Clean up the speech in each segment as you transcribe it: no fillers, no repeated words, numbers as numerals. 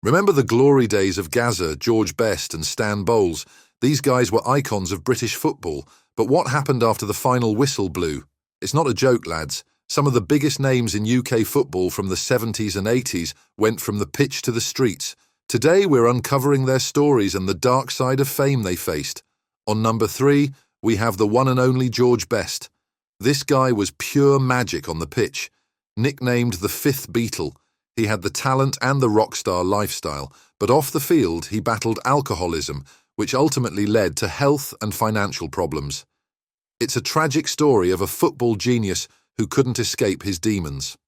Remember the glory days of Gazza, George Best and Stan Bowles? These guys were icons of British football, but what happened after the final whistle blew? It's not a joke, lads. Some of the biggest names in UK football from the 70s and 80s went from the pitch to the streets. Today we're uncovering their stories and the dark side of fame they faced. On number 3, we have the one and only George Best. This guy was pure magic on the pitch. Nicknamed the fifth Beatle, he had the talent and the rockstar lifestyle, but off the field he battled alcoholism, which ultimately led to health and financial problems. It's a tragic story of a football genius who couldn't escape his demons.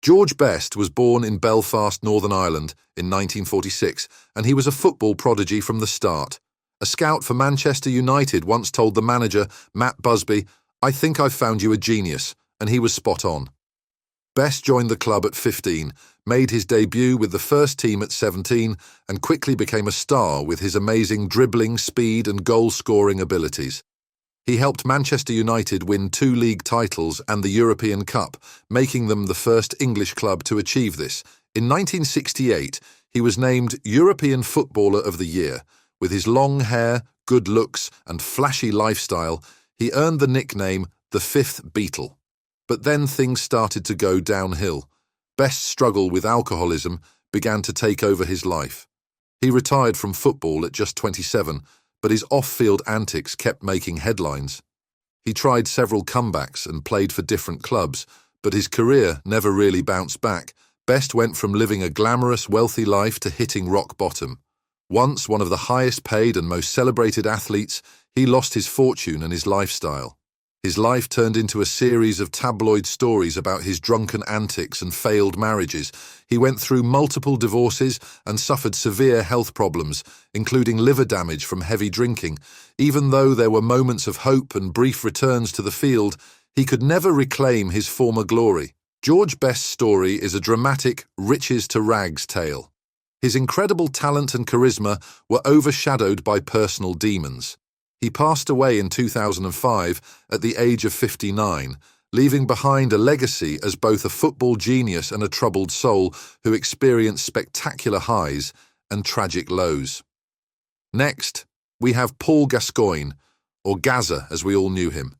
George Best was born in Belfast, Northern Ireland in 1946, and he was a football prodigy from the start. A scout for Manchester United once told the manager, Matt Busby, "I think I've found you a genius," and he was spot on. Best joined the club at 15, made his debut with the first team at 17, and quickly became a star with his amazing dribbling, speed and goal-scoring abilities. He helped Manchester United win 2 league titles and the European Cup, making them the first English club to achieve this. In 1968, he was named European Footballer of the Year. With his long hair, good looks and flashy lifestyle, he earned the nickname the Fifth Beatle. But then things started to go downhill. Best's struggle with alcoholism began to take over his life. He retired from football at just 27, but his off-field antics kept making headlines. He tried several comebacks and played for different clubs, but his career never really bounced back. Best went from living a glamorous, wealthy life to hitting rock bottom. Once one of the highest paid and most celebrated athletes, he lost his fortune and his lifestyle. His life turned into a series of tabloid stories about his drunken antics and failed marriages. He went through multiple divorces and suffered severe health problems, including liver damage from heavy drinking. Even though there were moments of hope and brief returns to the field, he could never reclaim his former glory. George Best's story is a dramatic riches-to-rags tale. His incredible talent and charisma were overshadowed by personal demons. He passed away in 2005 at the age of 59, leaving behind a legacy as both a football genius and a troubled soul who experienced spectacular highs and tragic lows. Next, we have Paul Gascoigne, or Gazza as we all knew him.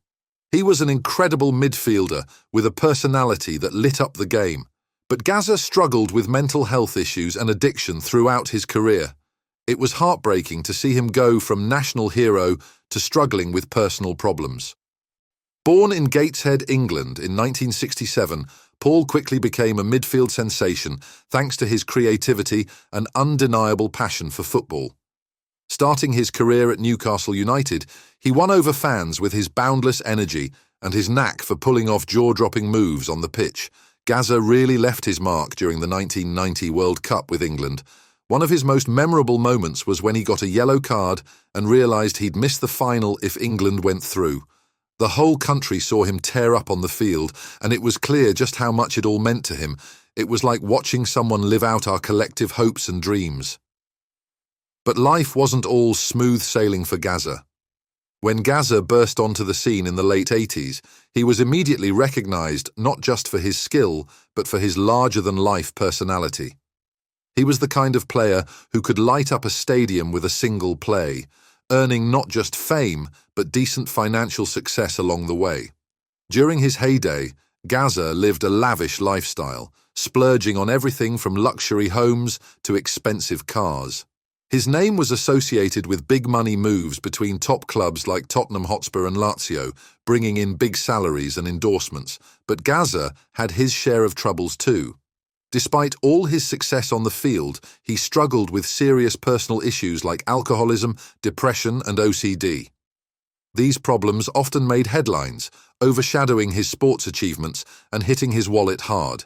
He was an incredible midfielder with a personality that lit up the game. But Gazza struggled with mental health issues and addiction throughout his career. It was heartbreaking to see him go from national hero to struggling with personal problems. Born in Gateshead, England in 1967, Paul quickly became a midfield sensation thanks to his creativity and undeniable passion for football. Starting his career at Newcastle United, he won over fans with his boundless energy and his knack for pulling off jaw-dropping moves on the pitch. Gazza really left his mark during the 1990 World Cup with England. One of his most memorable moments was when he got a yellow card and realised he'd miss the final if England went through. The whole country saw him tear up on the field, and it was clear just how much it all meant to him. It was like watching someone live out our collective hopes and dreams. But life wasn't all smooth sailing for Gazza. When Gazza burst onto the scene in the late 80s, he was immediately recognised not just for his skill, but for his larger-than-life personality. He was the kind of player who could light up a stadium with a single play, earning not just fame, but decent financial success along the way. During his heyday, Gazza lived a lavish lifestyle, splurging on everything from luxury homes to expensive cars. His name was associated with big money moves between top clubs like Tottenham Hotspur and Lazio, bringing in big salaries and endorsements, but Gazza had his share of troubles too. Despite all his success on the field, he struggled with serious personal issues like alcoholism, depression, and OCD. These problems often made headlines, overshadowing his sports achievements and hitting his wallet hard.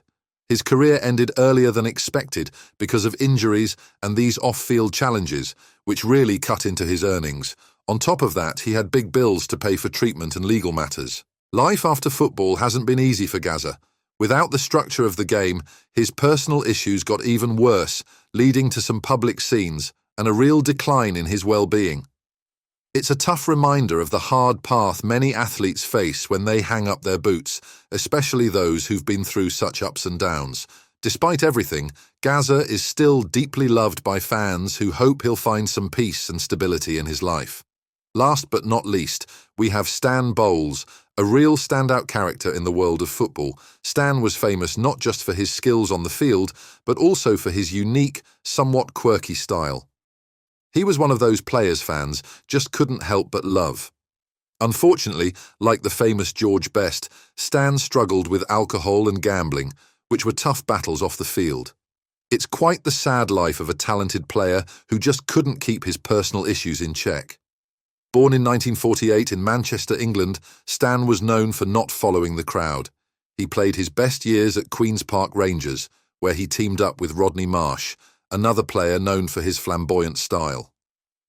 His career ended earlier than expected because of injuries and these off-field challenges, which really cut into his earnings. On top of that, he had big bills to pay for treatment and legal matters. Life after football hasn't been easy for Gazza. Without the structure of the game, his personal issues got even worse, leading to some public scenes and a real decline in his well-being. It's a tough reminder of the hard path many athletes face when they hang up their boots, especially those who've been through such ups and downs. Despite everything, Gazza is still deeply loved by fans who hope he'll find some peace and stability in his life. Last but not least, we have Stan Bowles, a real standout character in the world of football. Stan was famous not just for his skills on the field, but also for his unique, somewhat quirky style. He was one of those players fans just couldn't help but love. Unfortunately, like the famous George Best, Stan struggled with alcohol and gambling, which were tough battles off the field. It's quite the sad life of a talented player who just couldn't keep his personal issues in check. Born in 1948 in Manchester, England, Stan was known for not following the crowd. He played his best years at Queen's Park Rangers, where he teamed up with Rodney Marsh, another player known for his flamboyant style.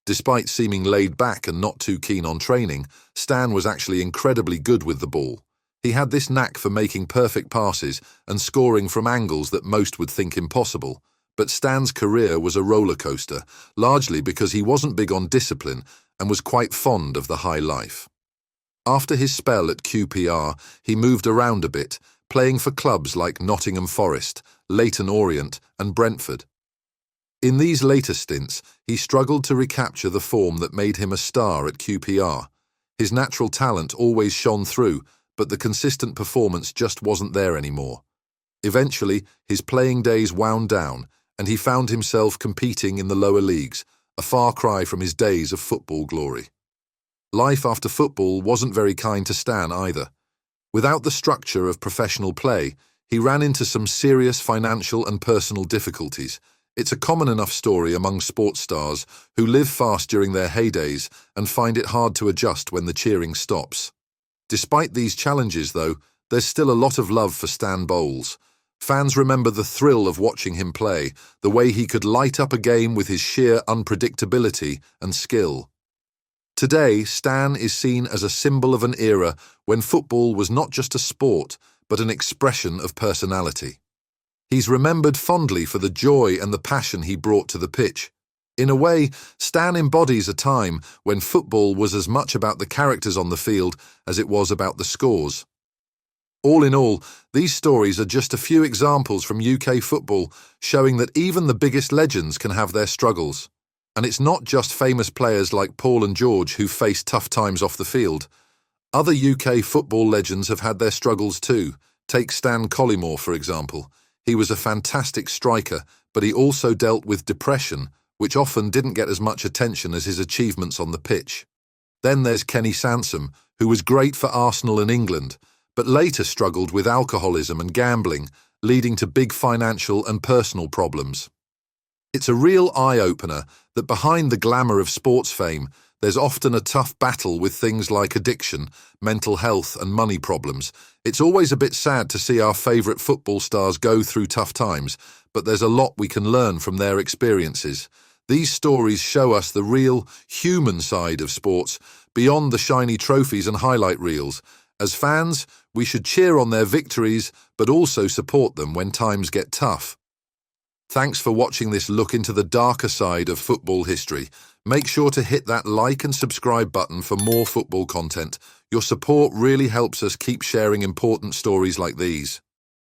Despite seeming laid back and not too keen on training, Stan was actually incredibly good with the ball. He had this knack for making perfect passes and scoring from angles that most would think impossible. But Stan's career was a roller coaster, largely because he wasn't big on discipline and was quite fond of the high life. After his spell at QPR, he moved around a bit, playing for clubs like Nottingham Forest, Leyton Orient and Brentford. In these later stints, he struggled to recapture the form that made him a star at QPR. His natural talent always shone through, but the consistent performance just wasn't there anymore. Eventually, his playing days wound down, and he found himself competing in the lower leagues, a far cry from his days of football glory. Life after football wasn't very kind to Stan either. Without the structure of professional play, he ran into some serious financial and personal difficulties. It's a common enough story among sports stars who live fast during their heydays and find it hard to adjust when the cheering stops. Despite these challenges, though, there's still a lot of love for Stan Bowles. Fans remember the thrill of watching him play, the way he could light up a game with his sheer unpredictability and skill. Today, Stan is seen as a symbol of an era when football was not just a sport, but an expression of personality. He's remembered fondly for the joy and the passion he brought to the pitch. In a way, Stan embodies a time when football was as much about the characters on the field as it was about the scores. All in all, these stories are just a few examples from UK football showing that even the biggest legends can have their struggles. And it's not just famous players like Paul and George who face tough times off the field. Other UK football legends have had their struggles too. Take Stan Collymore, for example. He was a fantastic striker, but he also dealt with depression, which often didn't get as much attention as his achievements on the pitch. Then there's Kenny Sansom, who was great for Arsenal and England, but later struggled with alcoholism and gambling, leading to big financial and personal problems. It's a real eye-opener that behind the glamour of sports fame, there's often a tough battle with things like addiction, mental health and money problems. It's always a bit sad to see our favourite football stars go through tough times, but there's a lot we can learn from their experiences. These stories show us the real, human side of sports, beyond the shiny trophies and highlight reels. As fans, we should cheer on their victories, but also support them when times get tough. Thanks for watching this look into the darker side of football history. Make sure to hit that like and subscribe button for more football content. Your support really helps us keep sharing important stories like these.